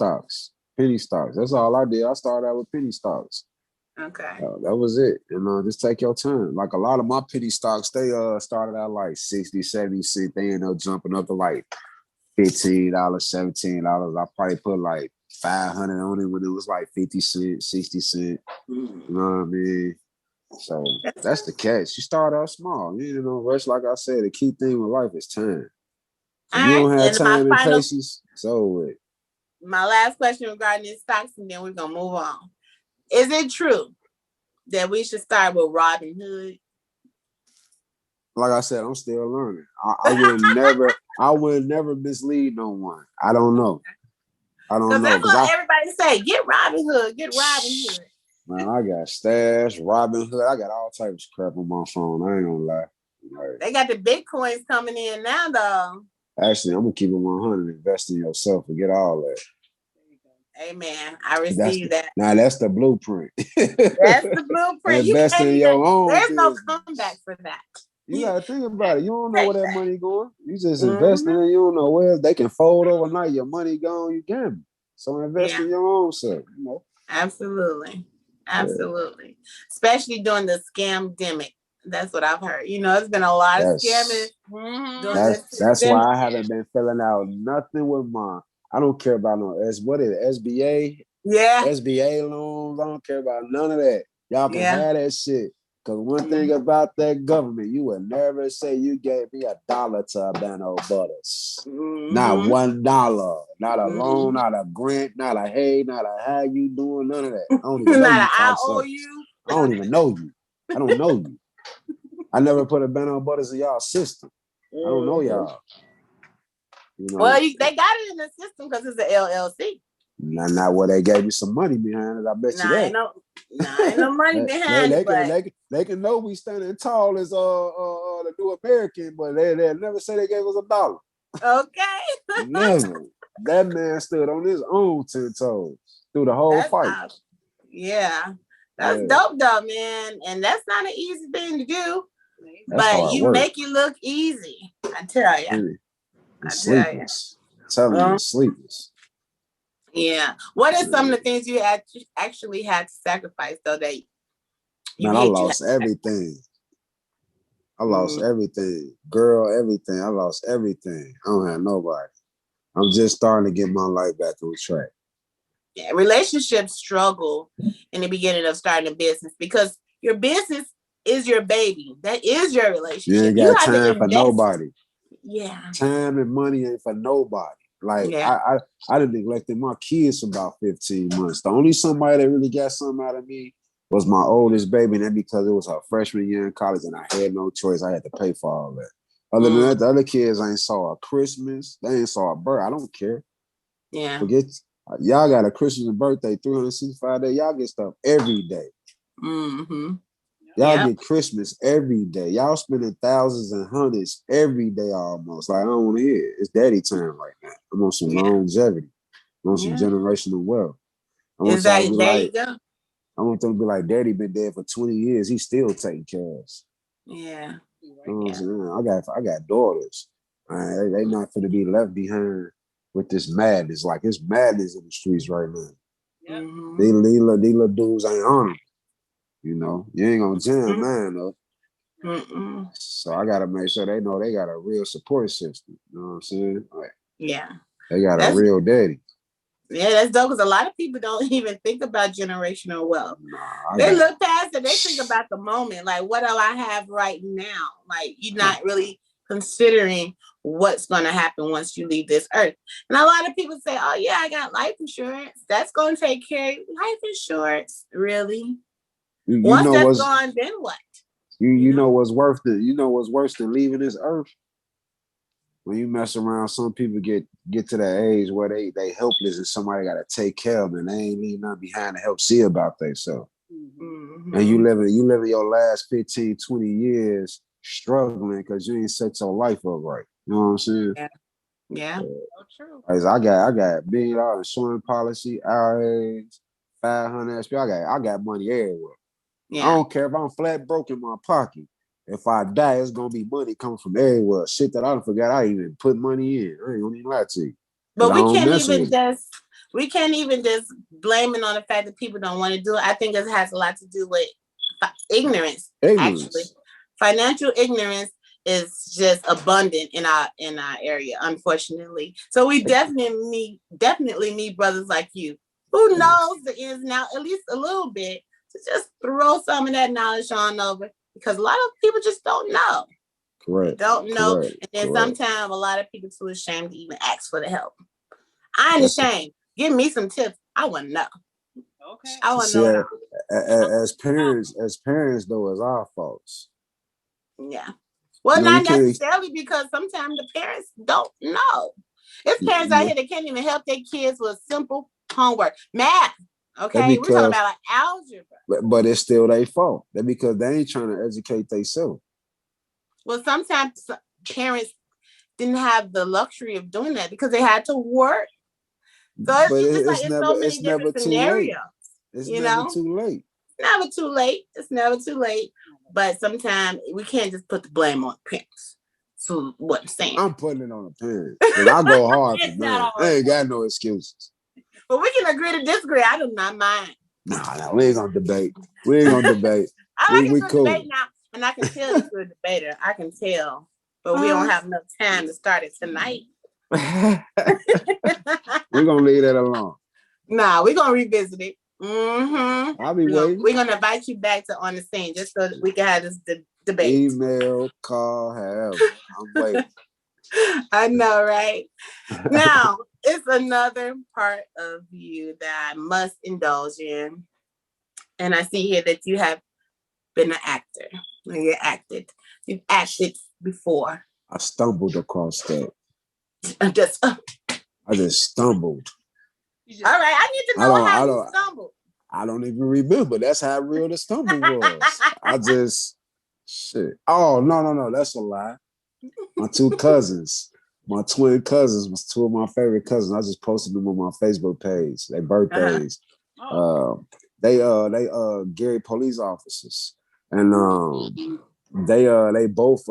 Penny stocks. That's all I did. I started out with penny stocks.
Okay.
That was it. And just take your time. Like a lot of my penny stocks, they started out like 60, 70 cents. They ended up jumping up to like $15, $17. I probably put like 500 on it when it was like 50 cents, 60 cents. You know what I mean? So that's the catch. You start out small. You know, rush, like I said, the key thing with life is time. If you don't have time and patience, it's over with.
My last question regarding these stocks, and then we're going to move on. Is it true that we should start with Robinhood?
Like I said, I'm still learning. I would never mislead no one. I don't know.
Because that's what everybody say. Get Robinhood.
Man, I got Stash, Robinhood. I got all types of crap on my phone. I ain't gonna lie. Like,
they got the Bitcoins coming in now, though.
Actually, I'm gonna keep it 100. Invest in yourself. Forget all that.
Amen. I received that.
Now that's the blueprint.
That's the blueprint.
Invest in your own.
There's no comeback for that.
You gotta think about it. You don't know where that money going. You just invest in it. You don't know where they can fold overnight. Your money gone. You gamble. So invest in your own self. You know.
Absolutely. Yeah. Especially during the scam-demic. That's what I've heard. You know, it's been a lot of scamming.
That's why I haven't been filling out nothing with mine. I don't care about what is it, SBA?
Yeah.
SBA loans. I don't care about none of that. Y'all can have that shit. Because one thing about that government, you would never say you gave me $1 to Urbano Butters. Not $1. Not a loan, not a grant, not a hey, not a how you doing, none of that. I don't even know you.
I owe you.
I don't even know you. I don't know you. I never put Urbano Butters in y'all system. I don't know y'all. You know?
Well, they got it in the system because it's an LLC.
Not where they gave you some money behind it. I bet you that.
Ain't no money behind it.
They can know we standing tall as the new American, but they'll never say they gave us $1.
Okay.
Never. That man stood on his own 10 toes through the whole fight.
That's dope though, man. And that's not an easy thing to do.
That's
but you make it look easy. I tell you.
Sleepless. Telling you, sleepless.
Yeah. What are some of the things you actually had to sacrifice though that
I lost everything. I lost everything. Girl, everything. I lost everything. I don't have nobody. I'm just starting to get my life back on track.
Yeah, relationships struggle in the beginning of starting a business because your business is your baby. That is your relationship.
You ain't got time for nobody.
Yeah.
Time and money ain't for nobody. Like I done neglected my kids for about 15 months. The only somebody that really got something out of me was my oldest baby, and that because it was her freshman year in college, and I had no choice. I had to pay for all that. Other than that, the other kids ain't saw a Christmas. They ain't saw a birth. I don't care.
Yeah.
Forget y'all got a Christmas and birthday, 365 days. Y'all get stuff every day. Y'all get Christmas every day. Y'all spending thousands and hundreds every day almost. Like, I don't want to hear it. It's daddy time right now. I'm on some longevity. I'm on some generational wealth. I want
there you go.
I want them to be like, daddy been dead for 20 years. He's still taking care of us.
Yeah.
You know what I'm saying? I got daughters. They not going to be left behind with this madness. Like, it's madness in the streets right now. These little dudes ain't on them. You know, you ain't gonna jam mine up. So I gotta make sure they know they got a real support system. You know what I'm saying? Like, they got a real daddy.
Yeah, that's dope because a lot of people don't even think about generational wealth. They look past it. They think about the moment. Like, what do I have right now? Like, you're not really considering what's going to happen once you leave this earth. And a lot of people say, oh, yeah, I got life insurance. That's going to take care of you. Life insurance, really? Once that's gone, then what?
You know what's worth it? You know what's worse than leaving this earth? When you mess around, some people get to that age where they helpless and somebody got to take care of them and they ain't leaving nothing behind to help see about themselves. And you living your last 15, 20 years struggling because you ain't set your life up right. You know what I'm saying?
Yeah.
True.
I got $1 billion insurance policy, IRAs, 500 SP. I got money everywhere. I don't care if I'm flat broke in my pocket. If I die, it's gonna be money coming from everywhere. Shit that I forgot I even put money in. I ain't gonna even lie to you.
But we can't even just blame it on the fact that people don't want to do it. I think it has a lot to do with ignorance. Actually, financial ignorance is just abundant in our area, unfortunately. So we definitely need brothers like you who knows the ins and outs, at least a little bit, to just throw some of that knowledge on over, because a lot of people just don't know.
Correct.
They don't know. And then sometimes a lot of people too ashamed to even ask for the help. I ain't ashamed. Give me some tips. I want to know. Okay. I want to know.
As parents though, it's our faults.
Yeah. Well, not necessarily, because sometimes the parents don't know. There's parents out here that can't even help their kids with simple homework. Math. Okay, we're talking about like algebra.
But it's still their fault. That's because they ain't trying to educate themselves.
Well, sometimes parents didn't have the luxury of doing that because they had to work. So it's never too late.
It's never too late.
Never too late. It's never too late. But sometimes we can't just put the blame on parents. So what I'm saying,
I'm putting it on the parents. Because I go hard for man. I ain't got no excuses.
But we can agree to disagree. I do not mind.
Nah, we ain't gonna debate. We ain't gonna debate.
I like
we
a
cool.
debate now. And I can tell that you're a debater. I can tell. But we don't have enough time to start it tonight.
We're going to leave that alone.
Nah, we're going to revisit it. Mm-hmm.
I'll be waiting.
We're going to invite you back to On the Scene just so we can have this debate.
Email, call, however. I'm waiting.
I know, right? Now, it's another part of you that I must indulge in. And I see here that you have been an actor. You've acted before.
I stumbled across that.
I just
stumbled.
All right, I need to know how you stumbled.
I don't even remember. That's how real the stumble was. Shit. Oh, no. That's a lie. My two cousins, my twin cousins was two of my favorite cousins. I just posted them on my Facebook page. Their birthdays. They Gary police officers. And they both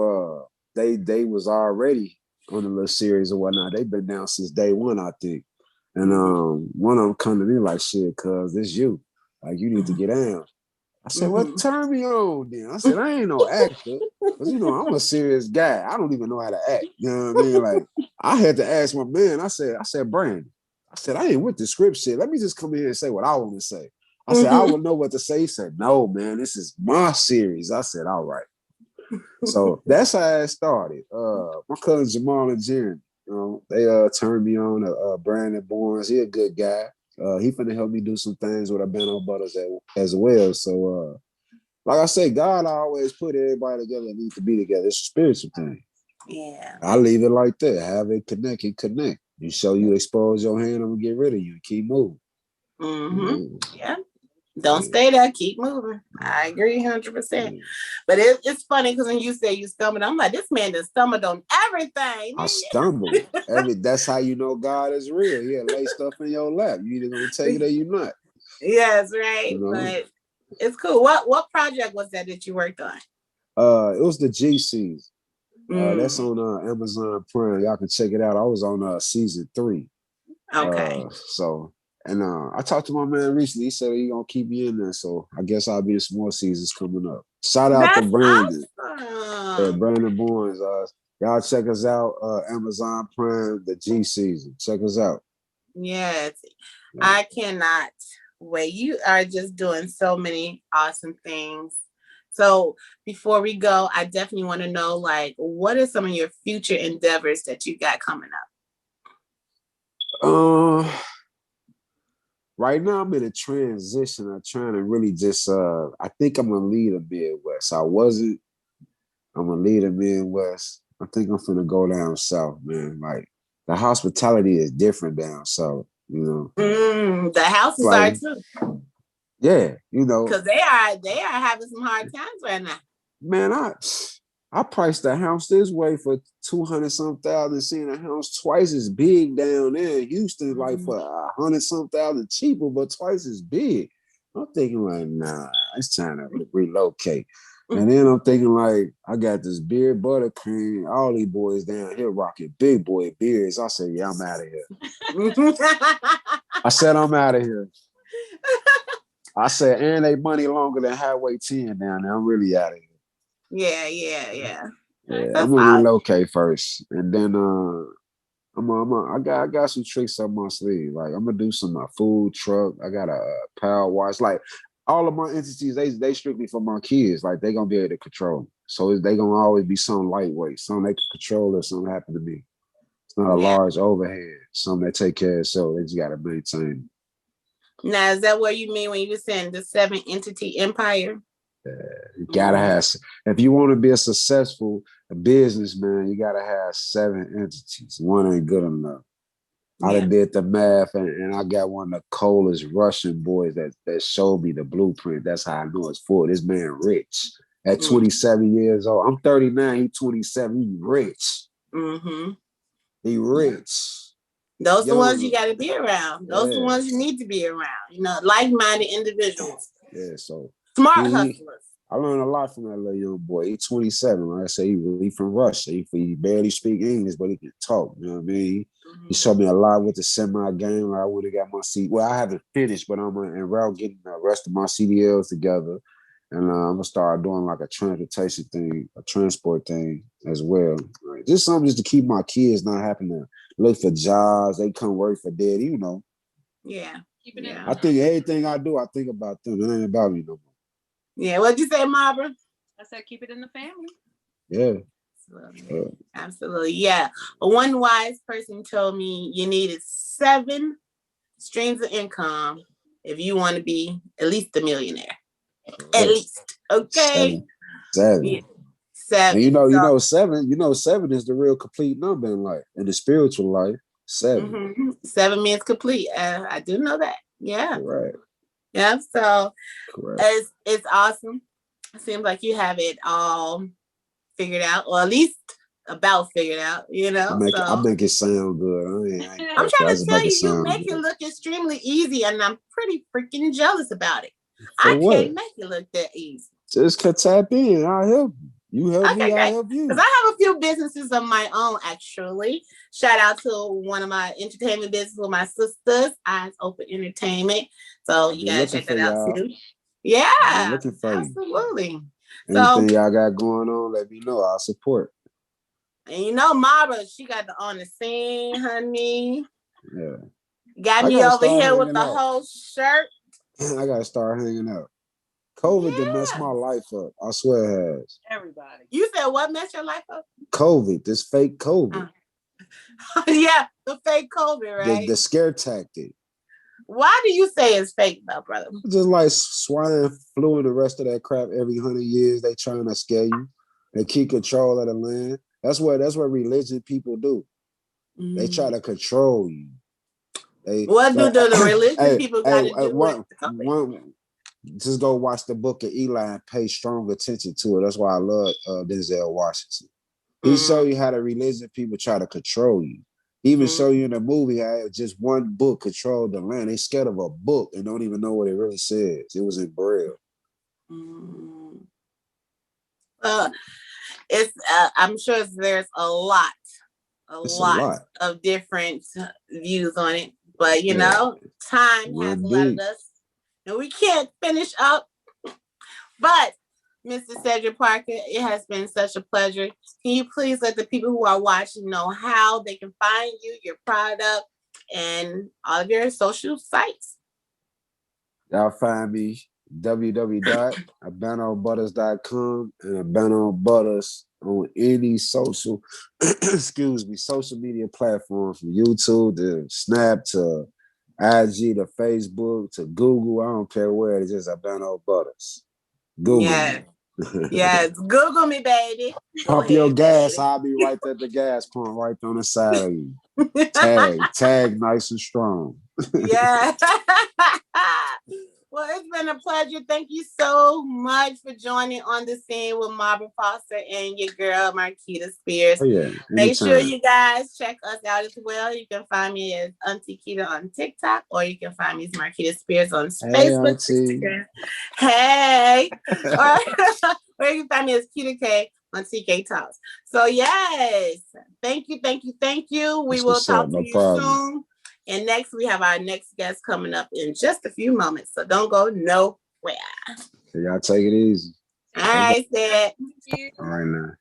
they was already on the little series or whatnot. They've been down since day one, I think. And one of them come to me like, shit, cuz this you. Like, you need to get down. I said, well, turn me on then. I said, I ain't no actor. Because, I'm a serious guy. I don't even know how to act. You know what I mean? Like, I had to ask my man. I said, Brandon, I said, I ain't with the script shit. Let me just come here and say what I want to say. I said, I will know what to say. He said, no, man, this is my series. I said, all right. So that's how it started. My cousin Jamal and Jeremy, they turned me on. Brandon Barnes, he a good guy. He finna help me do some things with our Bando Butters as well. So, like I say, God always put everybody together that needs to be together. It's a spiritual thing.
Yeah.
I leave it like that. Have it connect and connect. You show you expose your hand, I'm gonna get rid of you. Keep moving.
Mm-hmm. Yeah. Don't stay there. Keep moving. I agree 100%. But it's funny because when you say you stumbled, I'm like, this man just stumbled on everything.
I stumbled. That's how you know God is real. Yeah, lay stuff in your lap. You either gonna take it or you not.
Yes, right. But it's cool. What project was that you worked on?
It was the G season. That's on Amazon Prime. Y'all can check it out. I was on season 3.
Okay.
And I talked to my man recently. He said he gonna keep me in there. So I guess I'll be in some more seasons coming up. Shout out to Brandon.
Awesome.
Yeah, Brandon Barnes. Y'all check us out. Amazon Prime, the G season. Check us out.
Yes. I cannot wait. You are just doing so many awesome things. So before we go, I definitely want to know, like, what are some of your future endeavors that you got coming up?
Right now, I'm in a transition. I'm trying to really just, I think I'm going to lead a Midwest. I'm going to lead a Midwest. I think I'm finna go down south, man. Like, the hospitality is different down south,
The houses are too.
Yeah,
Because they are having some hard times right now.
Man, I priced the house this way for 200-some thousand, seeing a house twice as big down there in Houston, like for 100-some thousand cheaper, but twice as big. I'm thinking like, nah, it's time to relocate. And then I'm thinking like, I got this beard buttercream, all these boys down here rocking big boy beards. I said, yeah, I'm out of here. I said, I'm out of here. I said, and they money longer than Highway 10 down there. I'm really out of here.
Yeah.
I'm gonna relocate first, and then I got some tricks up my sleeve. Like I'm gonna do some food truck. I got a power wash. Like all of my entities, they strictly for my kids. Like they gonna be able to control. So they gonna always be some lightweight, some they can control if something happen to me. It's not a large overhead. Some they take care of, so they just gotta maintain.
Now, is that what you mean when you were saying the 7-entity empire?
You gotta have. If you want to be a successful businessman, you gotta have 7 entities. One ain't good enough. I done did the math, and I got one of the coldest Russian boys that showed me the blueprint. That's how I know it's for. This man rich at 27 years old. I'm 39. He 27. He rich. He rich.
Those are the ones you got to be around. Those are the ones you need to be around. Like-minded individuals.
Yeah, so
smart hustlers.
I learned a lot from that little young boy. He's 27. Like I say, he from Russia. He barely speak English, but he can talk. You know what I mean? He showed me a lot with the semi game. Where I would have got my CD. Well, I haven't finished, but I'm in route getting the rest of my CDLs together. And I'm gonna start doing like a transportation thing, a transport thing as well. Like, just something just to keep my kids not having to look for jobs. They come work for daddy, you know.
Yeah.
Keep it in.
I think everything I do, I think about them. It ain't about me no more.
Yeah. What'd you say, Marbra?
I said keep it in the family.
Yeah.
Absolutely. Yeah. One wise person told me you needed 7 streams of income if you want to be at least a millionaire. At least. Okay.
7.
Yeah. 7.
And you know, 7 is the real complete number in life. In the spiritual life, 7.
Mm-hmm. 7 means complete. I do know that. Yeah.
Right.
Yeah. So
Correct.
it's awesome. It seems like you have it all figured out, or at least about figured out, you know.
I make it sound good.
I'm trying to tell you, you make it look extremely easy, and I'm pretty freaking jealous about it. I can't make it look that easy.
Just tap in. I'll help you. You help me, I'll help you.
Because I have a few businesses of my own, actually. Shout out to one of my entertainment businesses with my sisters, Eyes Open Entertainment. So you gotta check that out too. Yeah, absolutely.
Anything y'all got going on, let me know. I'll support.
And you know, Marbra, she got the on the scene, honey.
Yeah.
Got me over here with the whole shirt.
I gotta start hanging out. COVID done messed my life up. I swear it has.
Everybody.
You said what messed your life up?
COVID, this fake COVID.
Yeah, the fake COVID, right?
The scare tactic.
Why do you say it's fake though, brother?
Just like swine flu and the rest of that crap every 100 years, they trying to scare you. They keep control of the land. That's what religion people do. They try to control you.
What do the religion people got to do with
just go watch the book of Eli and pay strong attention to it. That's why I love Denzel Washington. He show you how the religion people try to control you. He even show you in the movie how just one book controlled the land. They scared of a book and don't even know what it really says. It was in Braille.
It's I'm sure there's a lot of different views on it, but you know, time has allowed us, and we can't finish up. But Mr. Cedric Parker, it has been such a pleasure. Can you please let the people who are watching know how they can find you, your product, and all of your social sites?
Y'all find me www.abanobutters.com and Abano Butters on any social social media platform, from YouTube to Snap to IG to Facebook to Google. I don't care where it is, just Abano Butters. Google me.
Yes, Google me, baby.
Pump your gas. I'll be right at the gas pump, right on the side of you. Tag nice and strong.
Yeah. Well, it's been a pleasure. Thank you so much for joining on the scene with Marbra Foster and your girl Marquita Spears.
Oh, yeah.
Make sure you guys check us out as well. You can find me as Auntie Kita on TikTok, or you can find me as Marquita Spears on Facebook, Instagram. Hey. Or you can find me as Kita K on TK Talks. So yes, thank you. We will talk to you soon. And next, we have our next guest coming up in just a few moments. So don't go nowhere.
So y'all take it easy.
All right, Sid.
All right now.